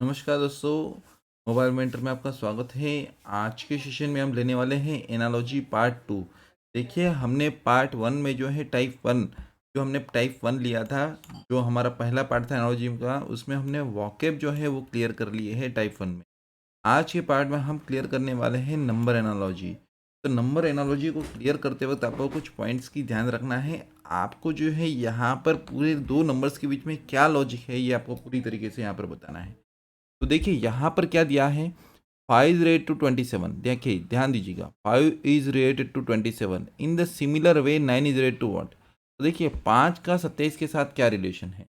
नमस्कार दोस्तों, mobile mentor में आपका स्वागत है। आज के सेशन में हम लेने वाले हैं एनालॉजी पार्ट 2। देखिए, हमने पार्ट 1 में जो है टाइप 1 लिया था, जो हमारा पहला पार्ट था एनालॉजी का, उसमें हमने वोकैब जो है वो क्लियर कर लिए है टाइप 1 में। आज के पार्ट में हम क्लियर करने वाले हैं नंबर एनालॉजी। तो नंबर एनालॉजी को क्लियर करते वक्त आपको कुछ पॉइंट्स की ध्यान रखना है। आपको जो है यहाँ पर पूरे दो नंबर्स के बीच में क्या लॉजिक है, ये आपको पूरी तरीके से यहाँ पर बताना है। तो देखिए यहाँ पर क्या दिया है, 5 इज रिलेटेड टू 27। देखिए ध्यान दीजिएगा, 5 is related to 27। In the similar way 9 is related to what. तो देखिए 5 का 27 के साथ क्या रिलेशन है।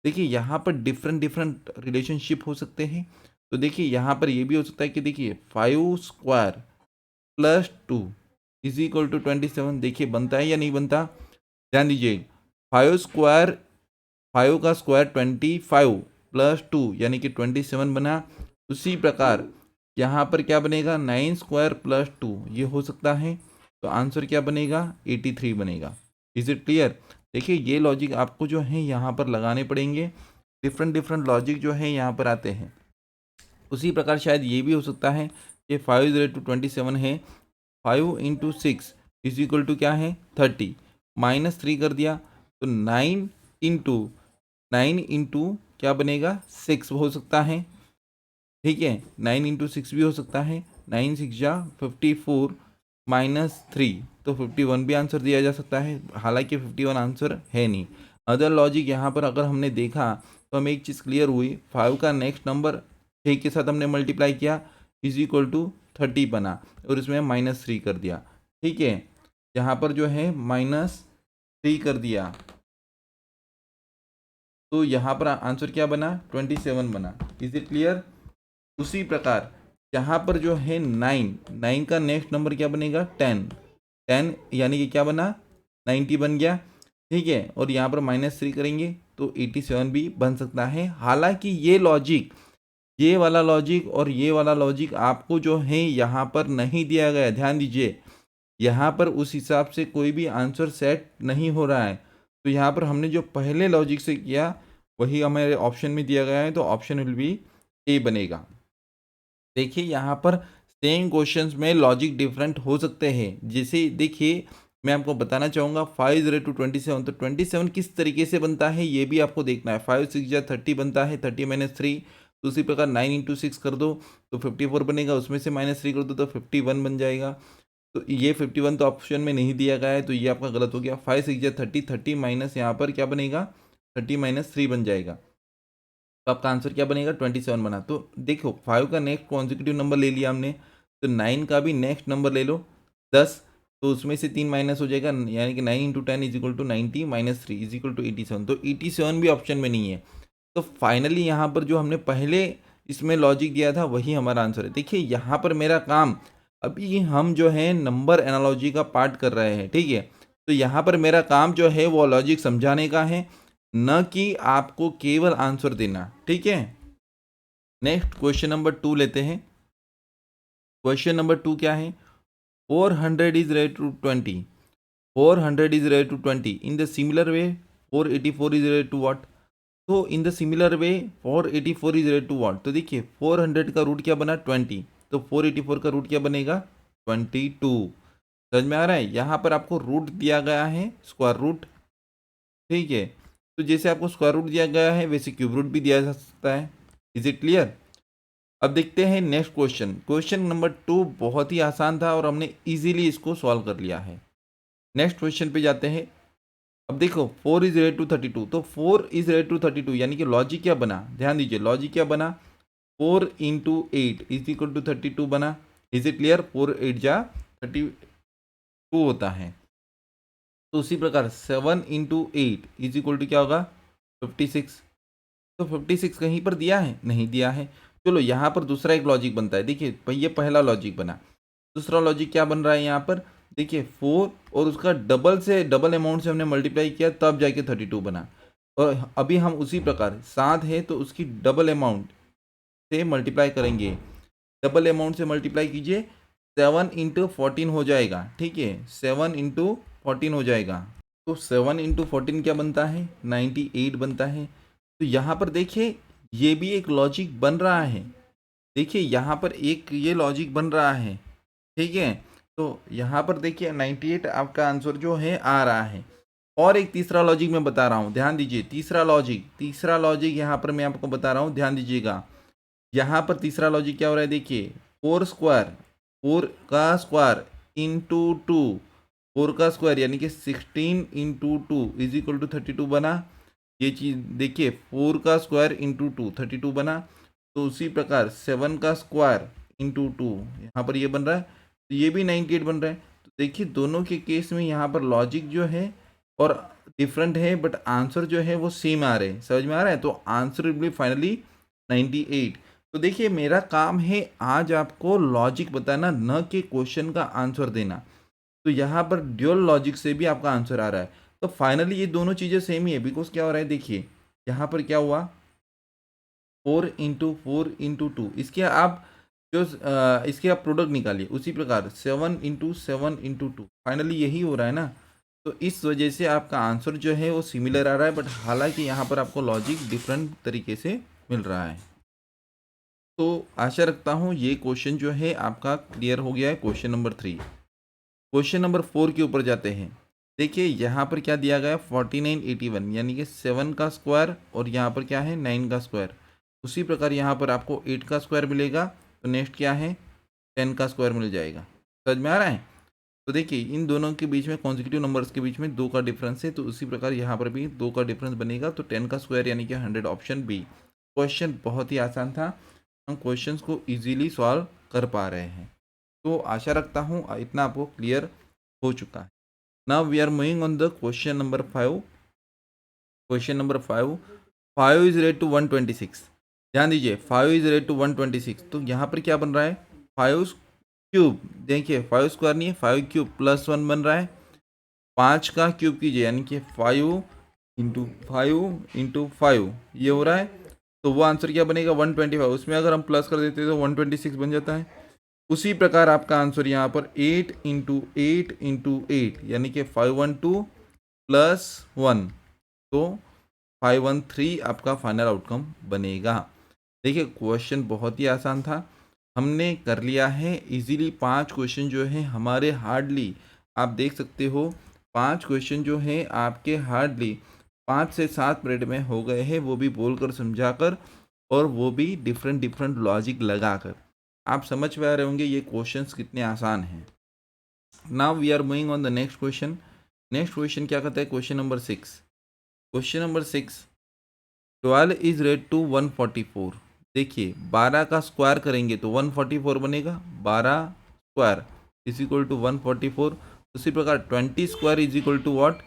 देखिए यहाँ पर डिफरेंट डिफरेंट रिलेशनशिप हो सकते हैं। तो देखिए यहाँ पर ये भी हो सकता है कि देखिए 5 square plus 2 is equal to 27। देखिए बनता है या नहीं बनता, ध्यान दीजिए। 5 स्क्वायर, 5 का स्क्वायर 25 प्लस 2 यानी कि 27 बना। उसी प्रकार यहाँ पर क्या बनेगा, 9 स्क्वायर प्लस 2, ये हो सकता है। तो आंसर क्या बनेगा, 83 बनेगा। Is it clear. देखिए ये लॉजिक आपको जो है यहाँ पर लगाने पड़ेंगे। डिफरेंट डिफरेंट लॉजिक जो है यहाँ पर आते हैं। उसी प्रकार शायद ये भी हो सकता है कि 5 इज रेट टू 27 है, 5 इंटू 6 इज इक्वल टू क्या है 30, -3 कर दिया तो 9 इंटू क्या बनेगा 6 हो सकता है। ठीक है, 9 इंटू 6 भी हो सकता है। 9 6 जा 54 -3, तो 51 भी आंसर दिया जा सकता है। हालांकि 51 आंसर है नहीं। अदर लॉजिक यहाँ पर अगर हमने देखा तो हमें एक चीज़ क्लियर हुई, 5 का नेक्स्ट नंबर 6 के साथ हमने मल्टीप्लाई किया, इज इक्वल टू 30 बना और इसमें -3 कर दिया। ठीक है, यहाँ पर जो है -3 कर दिया, तो यहाँ पर आंसर क्या बना 27 बना। Is it clear. उसी प्रकार यहाँ पर जो है 9 का नेक्स्ट नंबर क्या बनेगा 10 यानी कि क्या बना 90 बन गया। ठीक है, और यहाँ पर -3 करेंगे तो 87 भी बन सकता है। हालांकि ये लॉजिक, ये वाला लॉजिक और ये वाला लॉजिक आपको जो है यहाँ पर नहीं दिया गया। ध्यान दीजिए, यहाँ पर उस हिसाब से कोई भी आंसर सेट नहीं हो रहा है। तो यहाँ पर हमने जो पहले लॉजिक से किया वही हमारे ऑप्शन में दिया गया है, तो ऑप्शन विल बी ए बनेगा। देखिए यहाँ पर सेम क्वेश्चंस में लॉजिक डिफरेंट हो सकते हैं। जैसे देखिए मैं आपको बताना चाहूँगा 5 इज रेट टू 27, तो 27 किस तरीके से बनता है ये भी आपको देखना है। 5 6 जा 30 बनता है, 30 -3। तो उसी प्रकार 9 इंटू 6 कर दो तो 54 बनेगा, उसमें से -3 कर दो तो 51 बन जाएगा। तो ये 51 तो ऑप्शन में नहीं दिया गया है, तो ये आपका गलत हो गया। 5 6 जा 30, 30 माइनस यहाँ पर क्या बनेगा 30 -3 बन जाएगा। तो आपका आंसर क्या बनेगा 27 बना। तो देखो 5 का नेक्स्ट कॉन्जिक्यूटिव नंबर ले लिया हमने, तो 9 का भी नेक्स्ट नंबर ले लो 10, तो उसमें से 3 माइनस हो जाएगा, यानी कि 9 into 10 is equal to 90 -3 is equal to 87। तो 87 भी ऑप्शन में नहीं है। तो फाइनली यहाँ पर जो हमने पहले इसमें लॉजिक दिया था वही हमारा आंसर है। देखिए यहाँ पर मेरा काम, अभी हम जो है नंबर एनालॉजी का पार्ट कर रहे हैं। ठीक है, तो यहाँ पर मेरा काम जो है वो लॉजिक समझाने का है, न कि आपको केवल आंसर देना। ठीक है, नेक्स्ट क्वेश्चन नंबर 2 लेते हैं। क्वेश्चन नंबर 2 क्या है, 400 is rate to 20, 400 is rate to 20 in the similar way 484 is rate to what. तो in the similar way 484 is rate to what. तो देखिए 400 का रूट क्या बना 20, तो 484 का रूट क्या बनेगा 22। समझ में आ रहा है। यहाँ पर आपको रूट दिया गया है स्क्वायर रूट। ठीक है, तो जैसे आपको स्क्वायर रूट दिया गया है वैसे क्यूब रूट भी दिया जा सकता है। Is it clear. अब देखते हैं नेक्स्ट क्वेश्चन। क्वेश्चन नंबर 2 बहुत ही आसान था और हमने इजीली इसको सॉल्व कर लिया है। नेक्स्ट क्वेश्चन पे जाते हैं। अब देखो 4 इज रेट टू 32, तो 4 इज रेट टू 32 यानी कि लॉजिक क्या बना, ध्यान दीजिए लॉजिक क्या बना, 4 इंटू 8 इज इक्वल टू 32 बना। Is it clear. 4 8 जा 32 होता है। तो उसी प्रकार 7 इंटू 8 इज इक्वल टू क्या होगा 56। तो 56 कहीं पर दिया है, नहीं दिया है। चलो यहाँ पर दूसरा एक लॉजिक बनता है। देखिए भाई ये पहला लॉजिक बना, दूसरा लॉजिक क्या बन रहा है यहाँ पर, देखिए 4 और उसका डबल अमाउंट से हमने मल्टीप्लाई किया तब जाके 32 बना। और अभी हम उसी प्रकार 7 है तो उसकी डबल अमाउंट से मल्टीप्लाई करेंगे। डबल अमाउंट से मल्टीप्लाई कीजिए, 7 इंटू 14 हो जाएगा। ठीक है, 7 इंटू 14 हो जाएगा। तो 7 इंटू 14 क्या बनता है 98 बनता है। तो यहाँ पर देखिए ये भी एक लॉजिक बन रहा है। देखिए यहाँ पर एक ये लॉजिक बन रहा है, ठीक है। तो यहाँ पर देखिए 98 आपका आंसर जो है आ रहा है। और एक तीसरा लॉजिक मैं बता रहा हूँ, ध्यान दीजिए। तीसरा लॉजिक यहाँ पर मैं आपको बता रहा हूँ, ध्यान दीजिएगा। यहाँ पर तीसरा लॉजिक क्या हो रहा है, देखिए 4 का स्क्वायर इंटू 2, 4 का स्क्वायर यानी कि 16 इंटू 2 इज इक्वल टू 32 बना। ये चीज़ देखिए, 4 का स्क्वायर इंटू 2 32 बना। तो उसी प्रकार 7 का स्क्वायर इंटू 2 यहाँ पर ये बन रहा है, तो ये भी 98 बन रहा है। तो देखिए दोनों के केस में यहाँ पर लॉजिक जो है और डिफरेंट है, बट आंसर जो है वो सेम आ रहे हैं। समझ में आ रहा है? तो आंसर विल बी फाइनली 98। तो देखिए मेरा काम है आज आपको लॉजिक बताना, न कि क्वेश्चन का आंसर देना। तो यहाँ पर ड्यूअल लॉजिक से भी आपका आंसर आ रहा है। तो फाइनली ये दोनों चीज़ें सेम ही है, बिकॉज क्या हो रहा है, देखिए यहाँ पर क्या हुआ, 4 इंटू 4 इंटू 2, इसके आप जो इसके आप प्रोडक्ट निकालिए। उसी प्रकार 7 इंटू 7 इंटू 2, फाइनली यही हो रहा है ना। तो इस वजह से आपका आंसर जो है वो सिमिलर आ रहा है, बट हालांकि यहाँ पर आपको लॉजिक डिफरेंट तरीके से मिल रहा है। तो आशा रखता हूँ ये क्वेश्चन जो है आपका क्लियर हो गया है। Question number 3। क्वेश्चन नंबर 4 के ऊपर जाते हैं। देखिए यहाँ पर क्या दिया गया है, 4981 यानी कि 7 का स्क्वायर और यहाँ पर क्या है 9 का स्क्वायर। उसी प्रकार यहाँ पर आपको 8 का स्क्वायर मिलेगा, तो नेक्स्ट क्या है 10 का स्क्वायर मिल जाएगा। समझ में आ रहा है? तो देखिए इन दोनों के बीच में कॉन्जिक्यूटिव नंबर्स के बीच में 2 का डिफरेंस है, तो उसी प्रकार यहाँ पर भी 2 का डिफरेंस बनेगा। तो 10 का स्क्वायर यानी कि 100, ऑप्शन बी। क्वेश्चन बहुत ही आसान था, हम क्वेश्चंस को इजीली सॉल्व कर पा रहे हैं। तो आशा रखता हूँ इतना आपको क्लियर हो चुका है। Now we are moving on the question number 5। Question number 5 is rate to 126। ध्यान दीजिए 5 इज रेट टू 126। तो यहाँ पर क्या बन रहा है, 5 क्यूब। देखिए 5 स्क्वायर नहीं है, 5 क्यूब प्लस 1 बन रहा है। 5 का क्यूब कीजिए यानी कि 5 इंटू 5 ये हो रहा है। तो वो आंसर क्या बनेगा 125। उसमें अगर हम प्लस कर देते तो 126 बन जाता है। उसी प्रकार आपका आंसर यहाँ पर 8 इंटू 8 यानी कि 512 प्लस 1, तो 513 आपका फाइनल आउटकम बनेगा। देखिए क्वेश्चन बहुत ही आसान था, हमने कर लिया है इजीली। 5 क्वेश्चन जो है हमारे हार्डली, आप देख सकते हो 5 क्वेश्चन जो है आपके हार्डली 5 से 7 मिनट में हो गए हैं, वो भी बोलकर समझाकर, और वो भी डिफरेंट डिफरेंट लॉजिक लगाकर। आप समझ में आ रहे होंगे ये क्वेश्चंस कितने आसान हैं। Now we are moving on the next question. Next question क्या कहता है, question number 6। Question number 6, 12 is rate to 144। देखिए 12 का स्क्वायर करेंगे तो 144 बनेगा। 12 स्क्वायर इज इक्वल टू 144। उसी प्रकार 20 square is equal to what,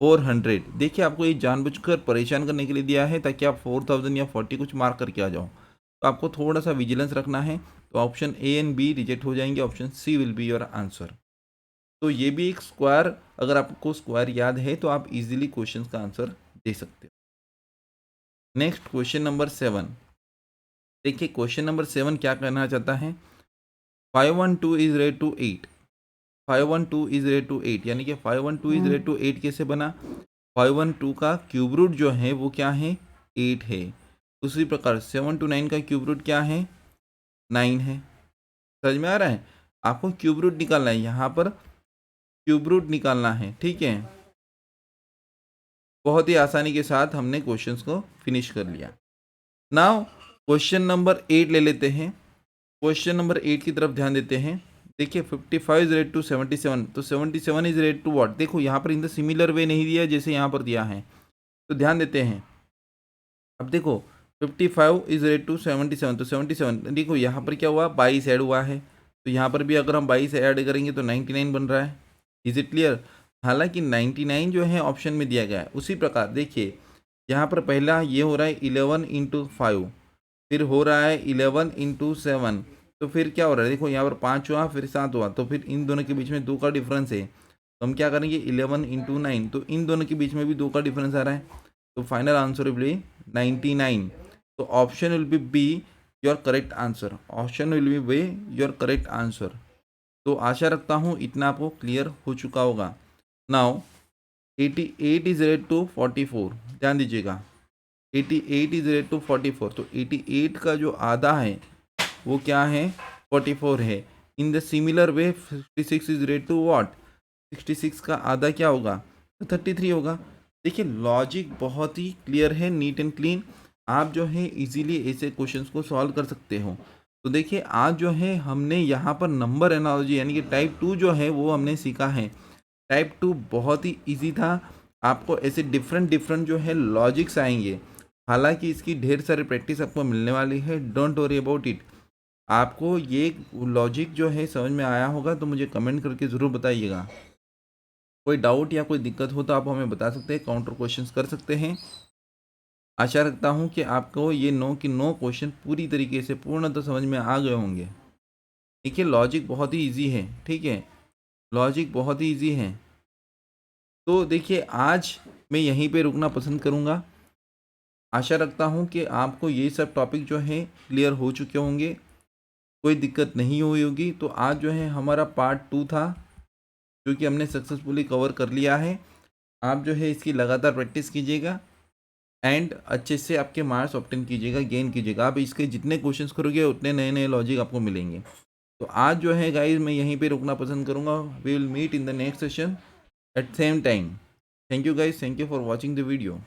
400। देखिए आपको ये जानबूझकर परेशान करने के लिए दिया है ताकि आप 4000 या 40 कुछ मार्क करके आ जाओ। तो आपको थोड़ा सा विजिलेंस रखना है। तो option A and B reject हो जाएंगे, option C will be your answer. तो ये भी एक स्क्वायर, अगर आपको स्क्वायर याद है तो आप इजीली क्वेश्चन का आंसर दे सकते हो। Next question number 7। देखिए क्वेश्चन नंबर 7 क्या कहना चाहता है, 512 is rate to 8। 512 is rate to 8 यानी कि 512 इज रेट टू 8 कैसे बना, 512 का क्यूब रूट जो है वो क्या है 8 है। उसी प्रकार 729 का क्यूब रूट क्या है 9 है। समझ में आ रहा है? आपको क्यूब रूट निकालना है, यहाँ पर क्यूब रूट निकालना है, ठीक है। बहुत ही आसानी के साथ हमने क्वेश्चंस को फिनिश कर लिया। नाउ क्वेश्चन नंबर 8 ले लेते हैं। क्वेश्चन नंबर 8 की तरफ ध्यान देते हैं। देखिए 55 इज रेट टू 77, तो 77 इज रेट टू व्हाट। देखो यहाँ पर इन द सिमिलर वे नहीं दिया जैसे यहाँ पर दिया है, तो ध्यान देते हैं। अब देखो 55 इज रेट टू 77, तो 77 देखो यहाँ पर क्या हुआ 22 ऐड हुआ है, तो यहाँ पर भी अगर हम 22 ऐड करेंगे तो 99 बन रहा है। Is it clear? हालांकि 99 जो है ऑप्शन में दिया गया है। उसी प्रकार देखिए यहाँ पर पहला ये हो रहा है 11 इंटू 5, फिर हो रहा है 11 इंटू 7, तो फिर क्या हो रहा है देखो यहाँ पर 5 हुआ फिर 7 हुआ, तो फिर इन दोनों के बीच में 2 का डिफरेंस है, तो हम क्या करेंगे 11 इंटू 9, तो इन दोनों के बीच में भी 2 का डिफरेंस आ रहा है, तो फाइनल आंसर विल बी 99। तो option will be be your correct answer. Option will be be your correct answer. तो आशा रखता हूँ इतना आपको क्लियर हो चुका होगा। Now 88 is rate to 44। ध्यान दीजिएगा 88 इज रेट टू 44, तो 88 का जो आधा है वो क्या है, 44 है। In the similar way 56 is rate to what, 66 का आधा क्या होगा, तो 33 होगा। देखिए लॉजिक बहुत ही क्लियर है, नीट एंड क्लीन। आप जो है इजीली ऐसे क्वेश्चंस को सॉल्व कर सकते हो। तो देखिए आज जो है हमने यहाँ पर नंबर एनालॉजी यानी कि टाइप 2 जो है वो हमने सीखा है। टाइप 2 बहुत ही इजी था, आपको ऐसे डिफरेंट डिफरेंट जो है लॉजिक्स आएंगे। हालांकि इसकी ढेर सारी प्रैक्टिस आपको मिलने वाली है, डोंट वरी अबाउट इट। आपको ये लॉजिक जो है समझ में आया होगा तो मुझे कमेंट करके ज़रूर बताइएगा। कोई डाउट या कोई दिक्कत हो तो आप हमें बता सकते हैं, काउंटर क्वेश्चंस कर सकते हैं। आशा रखता हूँ कि आपको ये 9 की 9 क्वेश्चन पूरी तरीके से पूर्णतः समझ में आ गए होंगे। देखिए लॉजिक बहुत ही इजी है, ठीक है, लॉजिक बहुत ही इजी है। तो देखिए आज मैं यहीं पे रुकना पसंद करूँगा। आशा रखता हूँ कि आपको ये सब टॉपिक जो है क्लियर हो चुके होंगे, कोई दिक्कत नहीं हुई होगी। तो आज जो है हमारा पार्ट 2 था जो कि हमने सक्सेसफुली कवर कर लिया है। आप जो है इसकी लगातार प्रैक्टिस कीजिएगा एंड अच्छे से आपके मार्क्स ऑब्टेन कीजिएगा, गेन कीजिएगा। आप इसके जितने क्वेश्चंस करोगे उतने नए नए लॉजिक आपको मिलेंगे। तो आज जो है गाइस मैं यहीं पे रुकना पसंद करूँगा। We will meet in the next session at same time. Thank you guys, thank you for watching the video.